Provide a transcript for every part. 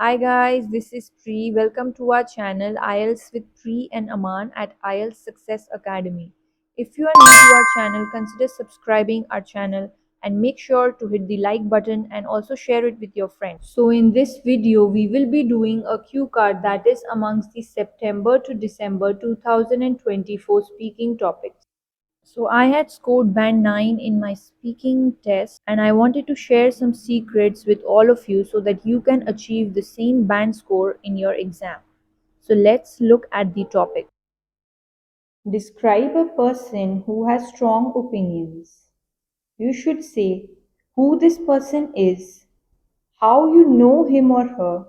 Hi guys, this is Pri. Welcome to our channel IELTS with Pri and Aman at IELTS Success Academy. If you are new to our channel, consider subscribing our channel and make sure to hit the like button and also share it with your friends. So in this video, we will be doing a cue card that is amongst the September to December 2024 speaking topics. So I had scored band 9 in my speaking test and I wanted to share some secrets with all of you so that you can achieve the same band score in your exam. So let's look at the topic. Describe a person who has strong opinions. You should say who this person is, how you know him or her,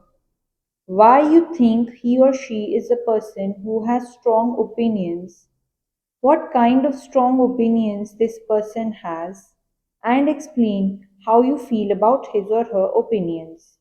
why you think he or she is a person who has strong opinions, what kind of strong opinions this person has, and explain how you feel about his or her opinions.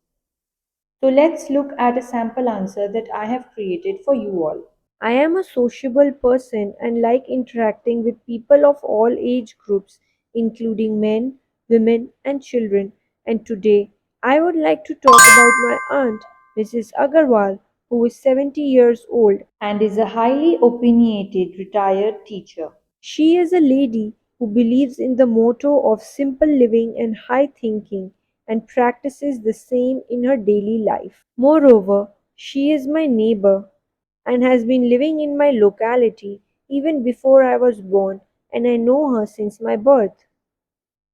So let's look at a sample answer that I have created for you all. I am a sociable person and like interacting with people of all age groups, including men, women, and children. And today, I would like to talk about my aunt, Mrs. Agarwal, who is 70 years old and is a highly opinionated retired teacher. She is a lady who believes in the motto of simple living and high thinking and practices the same in her daily life. Moreover, she is my neighbor and has been living in my locality even before I was born, and I know her since my birth.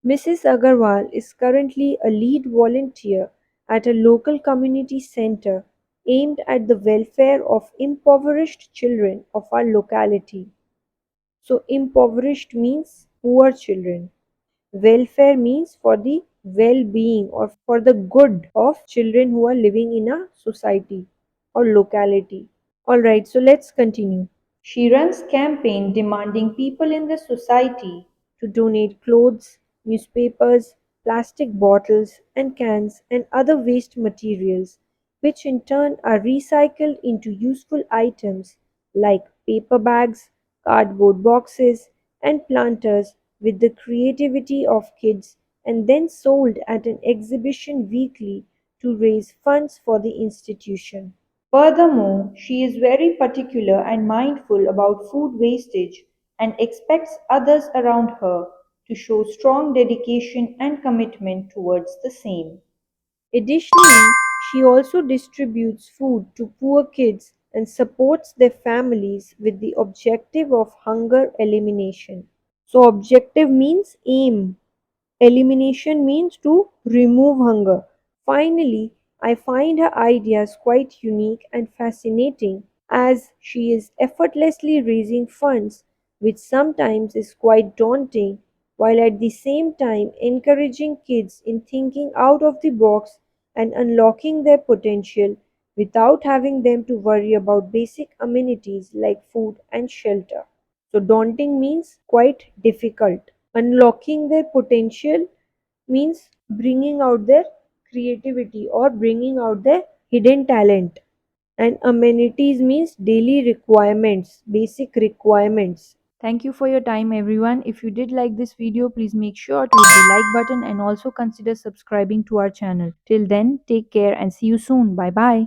Mrs. Agarwal is currently a lead volunteer at a local community center aimed at the welfare of impoverished children of our locality. So, impoverished means poor children. Welfare means for the well being or for the good of children who are living in a society or locality. Alright, so let's continue. She runs campaign demanding people in the society to donate clothes, newspapers, plastic bottles and cans and other waste materials which in turn are recycled into useful items like paper bags, cardboard boxes and planters with the creativity of kids and then sold at an exhibition weekly to raise funds for the institution. Furthermore, she is very particular and mindful about food wastage and expects others around her to show strong dedication and commitment towards the same. Additionally, she also distributes food to poor kids and supports their families with the objective of hunger elimination. So, objective means aim. Elimination means to remove hunger. Finally, I find her ideas quite unique and fascinating as she is effortlessly raising funds, which sometimes is quite daunting, while at the same time encouraging kids in thinking out of the box and unlocking their potential without having them to worry about basic amenities like food and shelter. So, daunting means quite difficult. Unlocking their potential means bringing out their creativity or bringing out their hidden talent. And amenities means daily requirements, basic requirements. Thank you for your time, everyone. If you did like this video, please make sure to hit the like button and also consider subscribing to our channel. Till then, take care and see you soon. Bye bye.